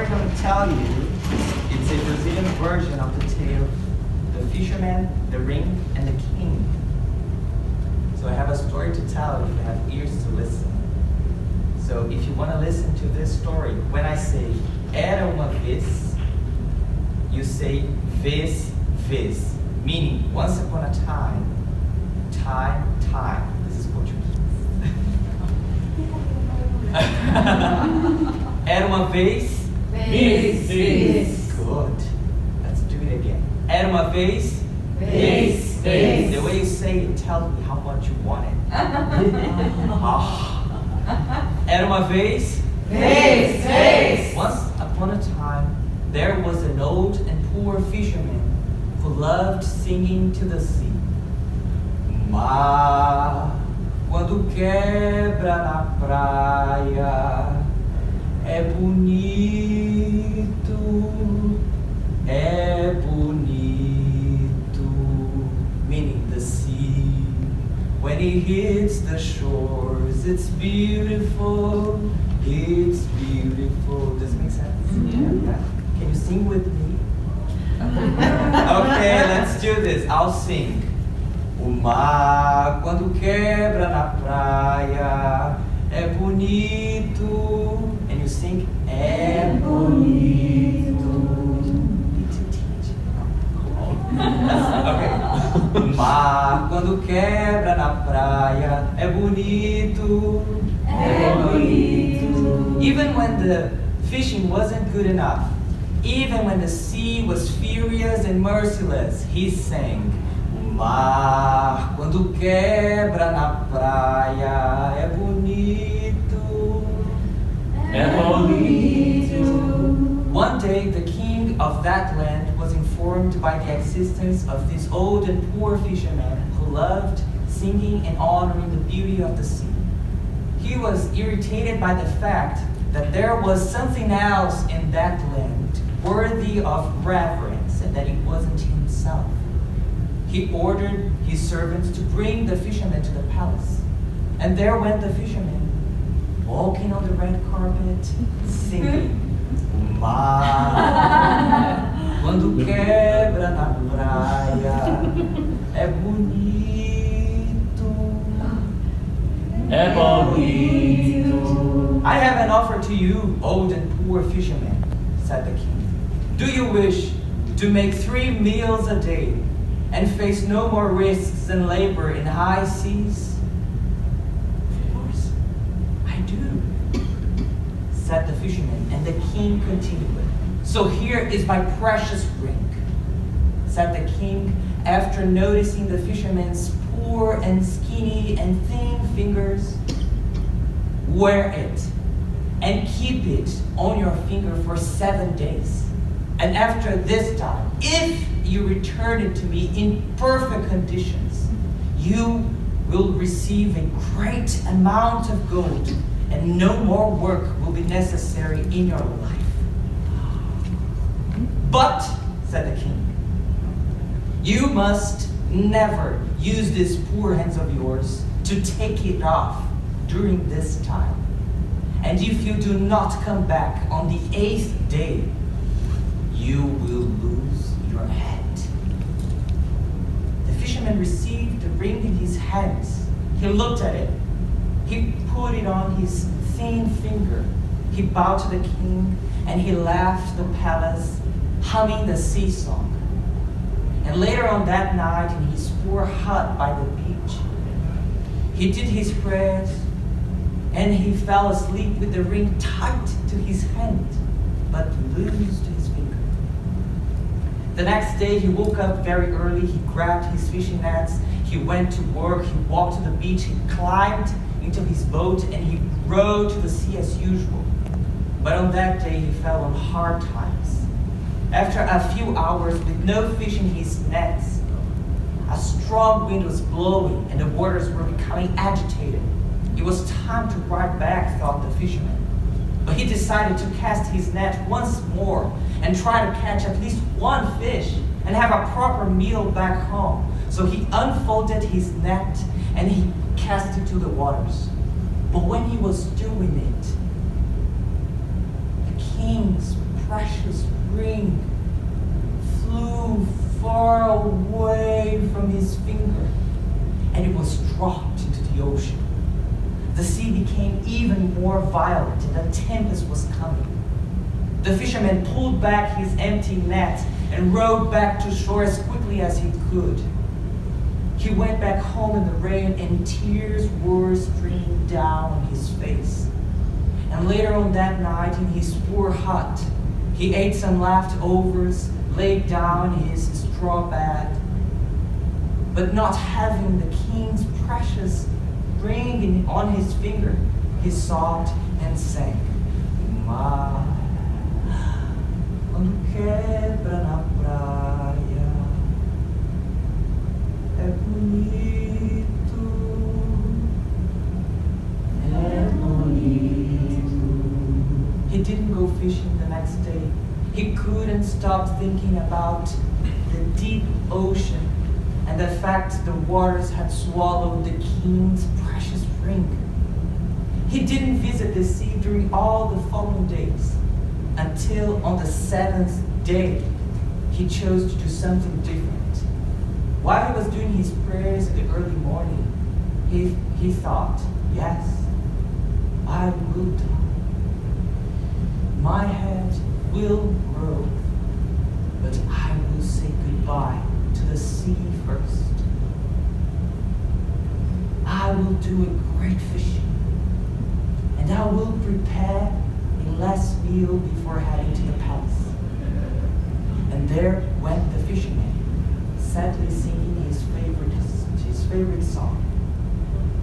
going to tell you, it's a Brazilian version of the tale, The Fisherman, the Ring, and the King. So I have a story to tell if you have ears to listen. So if you want to listen to this story, when I say era uma vez, you say vez, vez, meaning once upon a time, time, time. This is Portuguese. Era uma vez, vez, vez. Good. Let's do it again. Era uma vez, vez, vez. The way you say it tells me how much you want it. Era uma vez, vez, vez. Once upon a time, there was an old and poor fisherman who loved singing to the sea. Mar, quando quebra na praia, é bonito, é bonito. Meaning the sea, when it hits the shores, it's beautiful, it's beautiful. Does it make sense? Yeah. Can you sing with me? Okay, let's do this. I'll sing. O mar, quando quebra na praia, é bonito. And you sing, é bonito. Need to teach. Okay. O mar, quando quebra na praia, é bonito. É bonito. Even when the fishing wasn't good enough, even when the sea was furious and merciless, he sang. O mar, quando quebra na praia, é bonito. É bonito. One day, the king of that land was informed by the existence of this old and poor fisherman who loved singing and honoring the beauty of the sea. He was irritated by the fact that there was something else in that land worthy of reverence and that it wasn't himself. He ordered his servants to bring the fisherman to the palace. And there went the fisherman, walking on the red carpet, singing, O mar, quando quebra na praia, é bonito. É bonito. I have an offer to you, old and poor fisherman, said the king. Do you wish to make 3 meals a day and face no more risks and labor in high seas? Of course, I do, said the fisherman, and the king continued. So here is my precious ring, said the king, after noticing the fisherman's poor and skinny and thin fingers. Wear it and keep it on your finger for 7 days. And after this time, if you return it to me in perfect conditions, you will receive a great amount of gold, and no more work will be necessary in your life. But, said the king, you must never use these poor hands of yours to take it off during this time. And if you do not come back on the 8th day, you will lose your head. The fisherman received the ring in his hands. He looked at it. He put it on his thin finger. He bowed to the king and he left the palace humming the sea song. And later on that night in his poor hut by the beach, he did his prayers and he fell asleep with the ring tight to his hand, but loose to his finger. The next day he woke up very early, he grabbed his fishing nets, he went to work, he walked to the beach, he climbed into his boat and he rowed to the sea as usual. But on that day he fell on hard times. After a few hours with no fish in his nets, a strong wind was blowing and the waters were becoming agitated. It was time to ride back, thought the fisherman. But he decided to cast his net once more and try to catch at least one fish and have a proper meal back home. So he unfolded his net and he cast it to the waters. But when he was doing it, the king's precious ring flew far away from his finger, and it was dropped into the ocean. The sea became even more violent, and a tempest was coming. The fisherman pulled back his empty net and rowed back to shore as quickly as he could. He went back home in the rain, and tears were streaming down on his face. And later on that night, in his poor hut, he ate some leftovers, laid down in his straw bed. But not having the king's precious ring on his finger, he sobbed and sang, "Mar, quando quebra na praia, é bonito, é bonito." He didn't go fishing the next day. He couldn't stop thinking about the deep ocean and the fact the waters had swallowed the king's precious ring. He didn't visit the sea during all the following days, until on the 7th day, he chose to do something different. While he was doing his prayers in the early morning, he thought, yes, I will die. My head will grow, but I will say goodbye to the sea first. I will do a great fishing, and I will prepare a last meal before heading to the palace. And there went the fisherman, sadly singing his favorite song.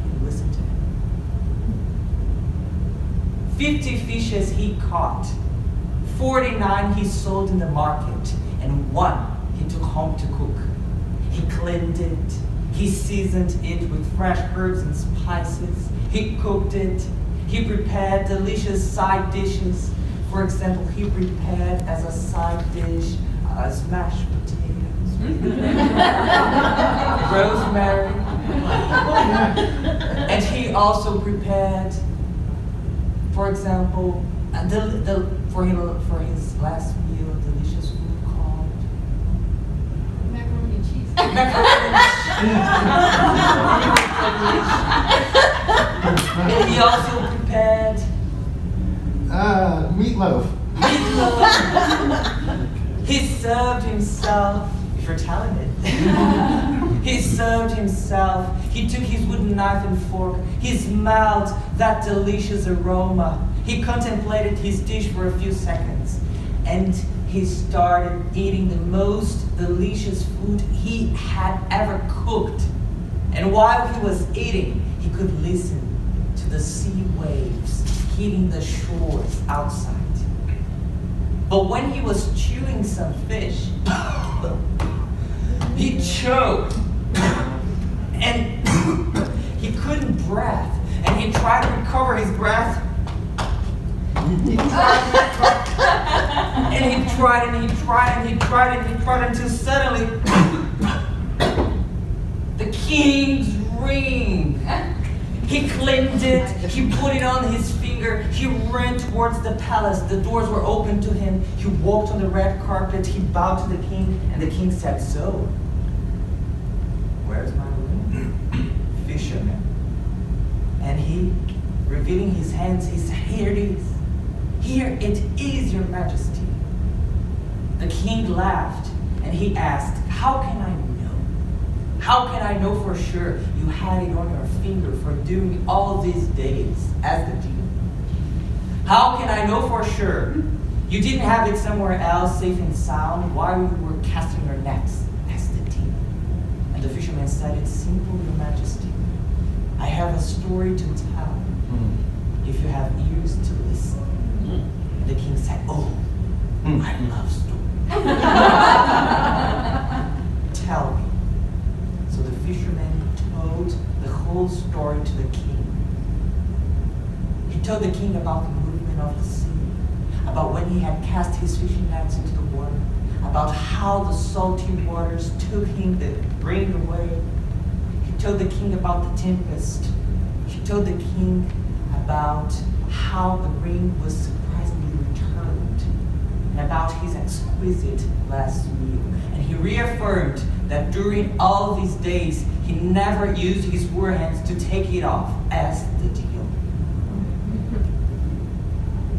And listen to him. 50 fishes he caught, 49 he sold in the market, and 1 he took home to cook. He cleaned it, he seasoned it with fresh herbs and spices, he cooked it, he prepared delicious side dishes. For example, he prepared as a side dish mashed potatoes, rosemary, and he also prepared, for example, for his last meal, a delicious food called macaroni and cheese. And he also prepared meatloaf. He served himself, if you're telling it. He served himself. He took his wooden knife and fork. He smelled that delicious aroma. He contemplated his dish for a few seconds. And he started eating the most delicious food he had ever cooked. And while he was eating, he could listen to the sea waves hitting the shores outside. But when he was chewing some fish, he choked and he couldn't breathe, and he tried to recover his breath. He tried until suddenly the king's ring. He cleaned it, he put it on his finger, he ran towards the palace. The doors were open to him. He walked on the red carpet, he bowed to the king, and the king said, "So, where's my ring?" "Fisherman." And he, revealing his hands, he said, "Here it is. Here it is, your majesty." The king laughed, and he asked, "How can I know? How can I know for sure you had it on your finger for doing all these days as the demon? How can I know for sure you didn't have it somewhere else safe and sound while you were casting your nets as the demon?" And the fisherman said, "It's simple, your majesty. I have a story to tell, if you have ears to listen." And the king said, "Oh, I love stories." "Tell me." So the fisherman told the whole story to the king. He told the king about the movement of the sea, about when he had cast his fishing nets into the water, about how the salty waters took him the ring away. He told the king about the tempest. He told the king about how the ring was surprisingly returned. And his exquisite last meal. And he reaffirmed that during all these days, he never used his poor hands to take it off as the deal.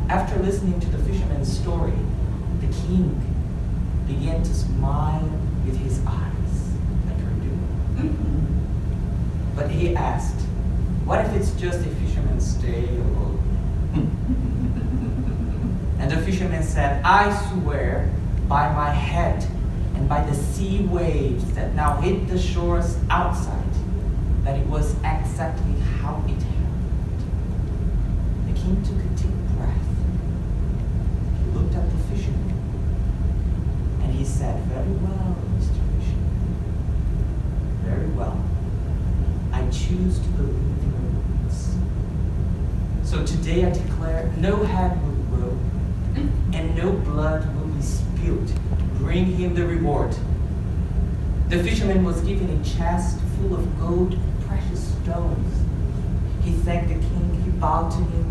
After listening to the fisherman's story, the king began to smile with his eyes, like we do. But he asked, what if it's just a fisherman's tale? And the fisherman said, I swear by my head and by the sea waves that now hit the shores outside, that it was exactly how it happened. The king took a deep breath. He looked at the fisherman and he said, very well, Mr. Fisherman. Very well. I choose to believe in your words. So today I declare no head will grow and no blood will be spilled. Bring him the reward. The fisherman was given a chest full of gold and precious stones. He thanked the king, he bowed to him,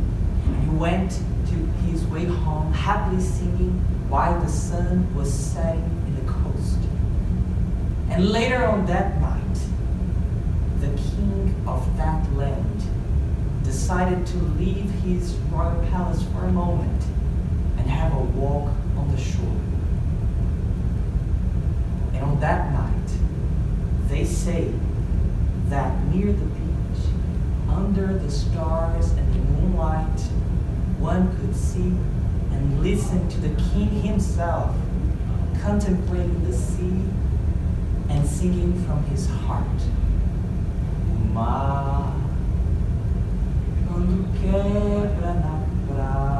and he went to his way home, happily singing while the sun was setting in the coast. And later on that night, the king of that land decided to leave his royal palace for a moment and have a walk on the shore. And on that night, they say that near the beach, under the stars and the moonlight, one could see and listen to the king himself contemplating the sea and singing from his heart. Mar, quando quebra na praia.